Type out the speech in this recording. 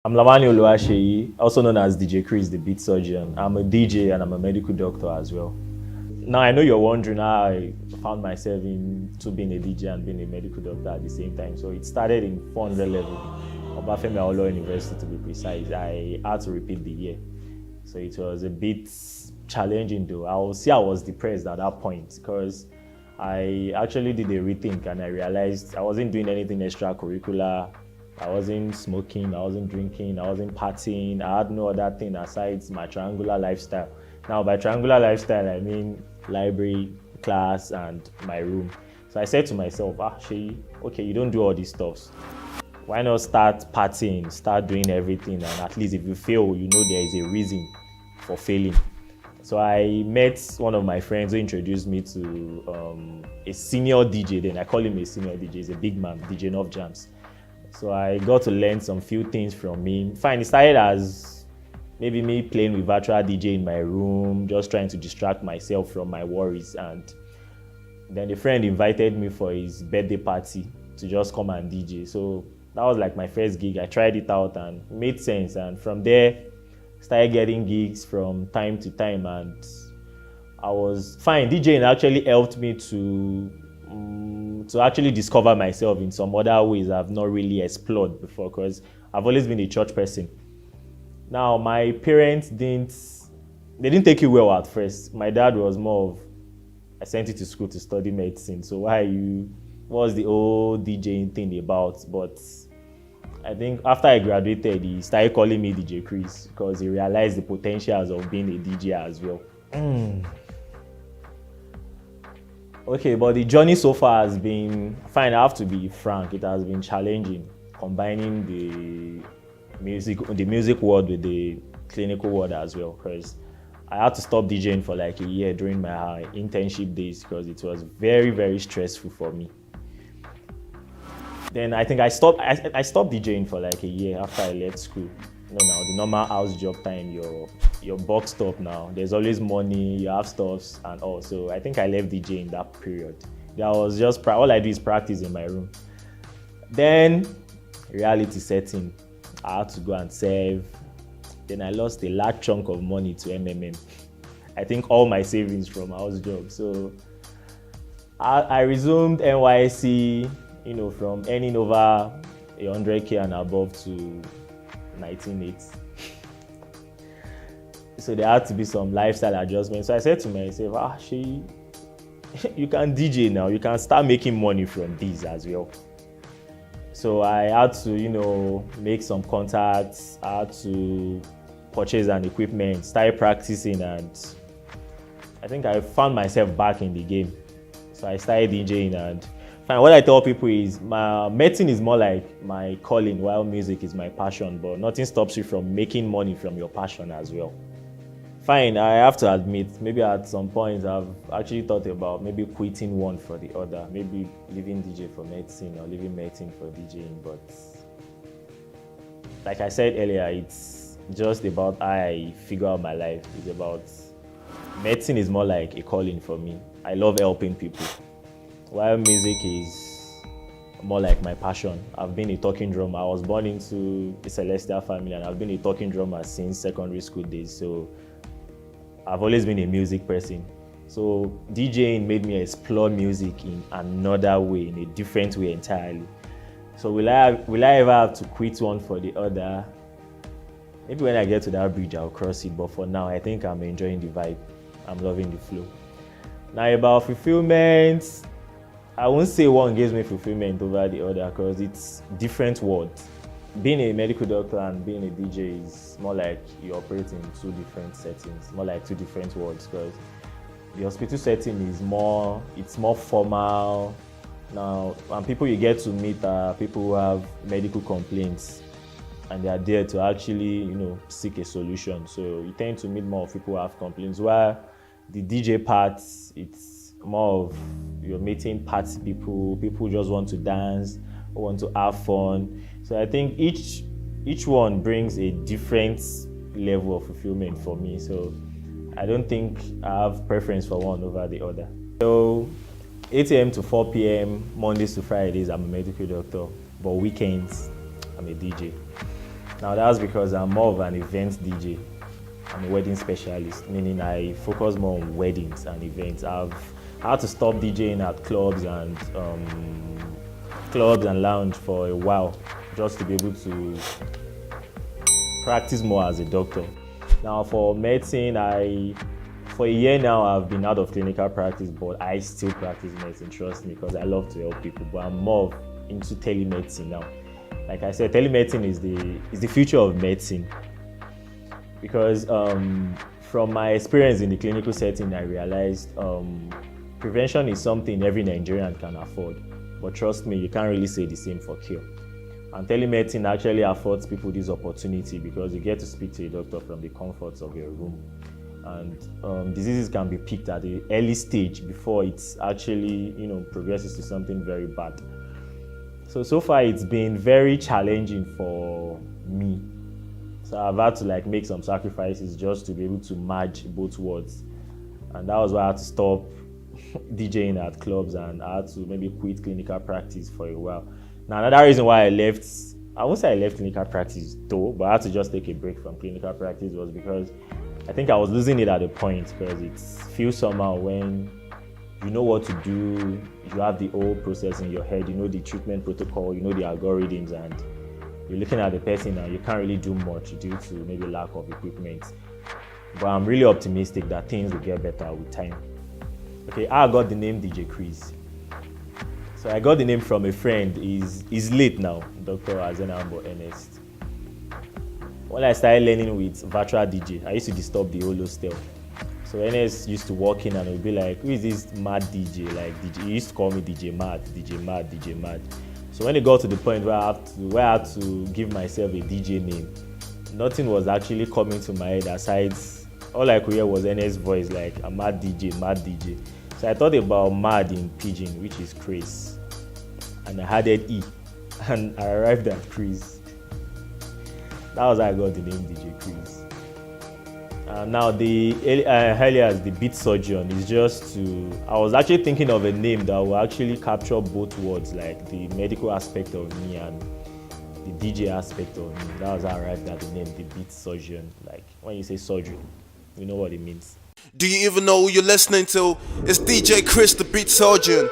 I'm Lawani Oluwaseyi, also known as DJ Chris, the beat surgeon. I'm a DJ and I'm a medical doctor as well. Now, I know you're wondering how I found myself into being a DJ and being a medical doctor at the same time. So it started in 400 level, Obafemi Awolowo University to be precise. I had to repeat the year. So it was a bit challenging though. I was depressed at that point because I actually did a rethink and I realized I wasn't doing anything extracurricular. I wasn't smoking, I wasn't drinking, I wasn't partying. I had no other thing aside my triangular lifestyle. Now, by triangular lifestyle, I mean library, class, and my room. So I said to myself, Shay, okay, you don't do all these stuffs. Why not start partying, start doing everything, and at least if you fail, you know there is a reason for failing. So I met one of my friends who introduced me to a senior DJ. Then I call him a senior DJ. He's a big man, DJ Enough Jams. So I got to learn some few things from him. Fine, it started as maybe me playing with virtual DJ in my room, just trying to distract myself from my worries. And then a friend invited me for his birthday party to just come and DJ. So that was like my first gig. I tried it out and it made sense. And from there, started getting gigs from time to time. And I was fine. DJing actually helped me to actually discover myself in some other ways I've not really explored before, because I've always been a church person. Now, my parents didn't take it well at first. My dad was more of, I sent you to school to study medicine, so what's the old DJing thing about? But I think after I graduated, he started calling me DJ Chris because he realized the potentials of being a DJ as well. Okay, but the journey so far has been fine. I have to be frank, it has been challenging combining the music world with the clinical world as well, because I had to stop DJing for like a year during my internship days because it was very, very stressful for me. Then I think I stopped DJing for like a year after I left school. You know, now the normal house job time, you're boxed up now. There's always money, you have stuffs and all. So I think I left DJing that period. That was just all I do is practice in my room. Then reality set in. I had to go and serve. Then I lost a large chunk of money to MMM. I think all my savings from house job. So I resumed NYC, from earning over 100K and above to 19.8. So there had to be some lifestyle adjustments. So I said to myself, you can DJ now. You can start making money from these as well. So I had to, make some contacts. I had to purchase an equipment, start practicing, and I think I found myself back in the game. So I started DJing, and what I tell people is medicine is more like my calling, while music is my passion, but nothing stops you from making money from your passion as well. Fine, I have to admit, maybe at some point I've actually thought about maybe quitting one for the other, maybe leaving DJ for medicine or leaving medicine for DJing, but like I said earlier, it's just about how I figure out my life. It's about medicine is more like a calling for me. I love helping people, while music is more like my passion. I've been a talking drummer. I was born into a celestial family and I've been a talking drummer since secondary school days. So I've always been a music person. So DJing made me explore music in another way, in a different way entirely. So will I ever have to quit one for the other? Maybe when I get to that bridge, I'll cross it. But for now, I think I'm enjoying the vibe. I'm loving the flow. Now about fulfillment, I won't say one gives me fulfillment over the other because it's different worlds. Being a medical doctor and being a DJ is more like you operate in two different settings, more like two different worlds, because the hospital setting is more formal. Now, and people you get to meet are people who have medical complaints and they are there to actually, seek a solution. So you tend to meet more of people who have complaints, while the DJ part, it's more of you're meeting party people who just want to dance, who want to have fun. So I think each one brings a different level of fulfillment for me. So I don't think I have preference for one over the other. So 8 a.m. to 4 p.m., Mondays to Fridays, I'm a medical doctor. But weekends, I'm a DJ. Now that's because I'm more of an event DJ. I'm a wedding specialist, meaning I focus more on weddings and events. I've had to stop DJing at clubs and lounge for a while just to be able to practice more as a doctor. Now for medicine, for a year now I've been out of clinical practice, but I still practice medicine, trust me, because I love to help people. But I'm more into telemedicine now. Like I said, telemedicine is the future of medicine, because from my experience in the clinical setting, I realized prevention is something every Nigerian can afford. But trust me, you can't really say the same for cure. And telemedicine actually affords people this opportunity because you get to speak to a doctor from the comforts of your room. And diseases can be picked at the early stage before it's actually, progresses to something very bad. So far it's been very challenging for me. So I've had to make some sacrifices just to be able to merge both worlds. And that was why I had to stop DJing at clubs, and I had to maybe quit clinical practice for a while. Now another reason why I won't say I left clinical practice though, but I had to just take a break from clinical practice was because I think I was losing it at a point, because it feels somehow when you know what to do, you have the whole process in your head, you know the treatment protocol, you know the algorithms, and you're looking at the person and you can't really do much due to maybe lack of equipment. But I'm really optimistic that things will get better with time. Okay, I got the name DJ Chris. So I got the name from a friend. He's late now, Dr. Azenambo Ernest. When I started learning with virtual DJ, I used to disturb the whole hostel. So Ernest used to walk in and he would be like, who is this mad DJ? He used to call me DJ Mad, DJ Mad, DJ Mad. So when it got to the point where I had to give myself a DJ name, nothing was actually coming to my head aside, all I could hear was Ernest's voice, like a mad DJ, mad DJ. So I thought about mad in pidgin, which is Chris. And I added E, and I arrived at Chris. That was how I got the name DJ Chris. Now the alias, the beat surgeon, is just I was actually thinking of a name that will actually capture both words, like the medical aspect of me and the DJ aspect of me. That was how I arrived at the name, the beat surgeon. Like when you say surgery, you know what it means. Do you even know who you're listening to? It's DJ Chris, the beat surgeon.